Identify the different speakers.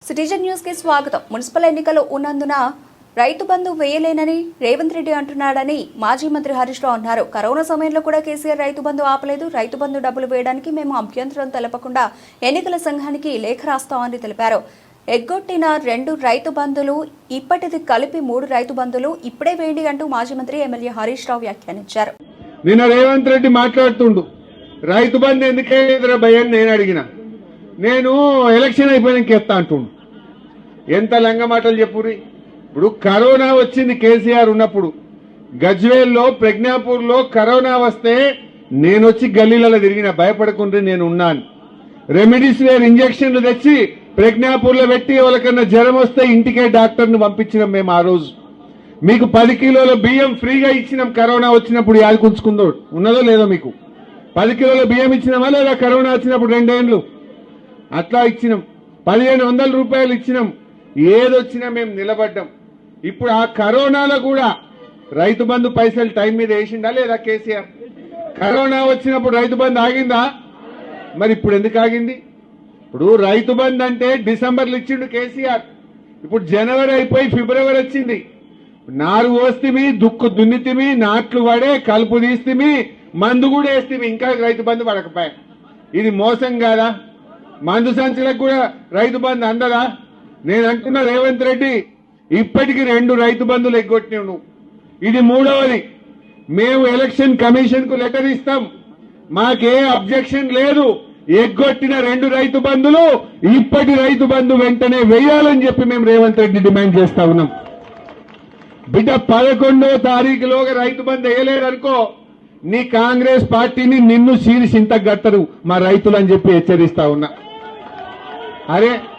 Speaker 1: Citizen news కి స్వాగతం. Municipal ఎన్నికలు ఉన్నందున రైతు బంధు వేయలేనని రేవంత్ రెడ్డి అంటున్నాడని మాజీ మంత్రి హరీష్ రావు అన్నారు. కరోనా సమయంలో కూడా కేసీఆర్ రైతు బంధు ఆపలేదు. రైతు బంధు డబ్బులు వేయడానికి మేము అభ్యంతరం తెలపకుండా ఎన్నికల సంఘానికి లేఖ రాస్తామని తెలిపారు. ఎగ్గొట్టిన 2 రైతు బంధులు ఇప్పటిది కలిపి 3 రైతు బంధులు ఇప్పుడే వేయండి అంటూ మాజీ మంత్రి ఎమ్మెల్యే హరీష్ రావు వ్యాఖ్యానించారు.
Speaker 2: నిన్న రేవంత్ రెడ్డి మాట్లాడుతుండు రైతు బంధు ఎందుకే భయని నేను అడిగిన. నేను ఎలక్షన్ అయిపోయినాక ఎత్తా అంటుండు. ఎంత లంగ మాటలు చెప్పురి. ఇప్పుడు కరోనా వచ్చింది కేసీఆర్ ఉన్నప్పుడు, గజ్వేల్లో ప్రజ్ఞాపూర్లో కరోనా వస్తే నేను వచ్చి గల్లీలలో తిరిగిన, భయపడకుండా నేను ఉన్నాను. రెమిడిసివిర్ ఇంజక్షన్లు తెచ్చి ప్రజ్ఞాపూర్లో పెట్టి ఎవరికన్నా జ్వరం వస్తే ఇంటికే డాక్టర్ను పంపించినాం మేము. ఆ రోజు మీకు 10 కిలోల బియ్యం ఫ్రీగా ఇచ్చినాం. కరోనా వచ్చినప్పుడు యాదకుంచుకుందో ఉన్నదో లేదో మీకు 10 కిలోల బియ్యం ఇచ్చినామా లేదా? కరోనా వచ్చినప్పుడు 2 ఏళ్ళు అట్లా ఇచ్చినాం. 1500 రూపాయలు ఇచ్చినాం. ఏదొచ్చినా మేము నిలబడ్డాం. ఇప్పుడు ఆ కరోనాలో కూడా రైతు బంధు పైసలు టైం మీద వేసిండా లేదా కేసీఆర్? కరోనా వచ్చినప్పుడు రైతు బంధు ఆగిందా? మరి ఇప్పుడు ఎందుకు ఆగింది? ఇప్పుడు రైతు బంధు అంటే డిసెంబర్లో ఇచ్చిండు కేసీఆర్. ఇప్పుడు జనవరి అయిపోయి ఫిబ్రవరి వచ్చింది. నారు పోస్తిమి, దుక్కు దున్నితిమి, నాట్లు పడే, కలుపు తీస్తిమి, మందు కూడా వేస్తిమి, ఇంకా రైతు బంధు పడకపోయా. ఇది మోసం కాదా? మందు సంచులకు కూడా రైతు బంధు అందదా? నేను అంటున్నా రేవంత్ రెడ్డి, ఇప్పటికి 2 రైతు బంధులు ఎగ్గొట్టినావు నువ్వు. ఇది 3వది. మేము ఎలక్షన్ కమిషన్ కు లెటర్ ఇస్తాం, మాకే అబ్జెక్షన్ లేదు. ఎగ్గొట్టిన 2 రైతు బంధులు ఇప్పటి రైతు బంధు వెంటనే వేయాలని చెప్పి మేము రేవంత్ రెడ్డి డిమాండ్ చేస్తా ఉన్నాం. బిడ్డ 11వ తారీఖులోగా రైతు బంధు వేయలేదనుకో, నీ కాంగ్రెస్ పార్టీని నిన్ను సీరి సింతకు గట్టరు మా రైతులు అని చెప్పి హెచ్చరిస్తా ఉన్నా. అరే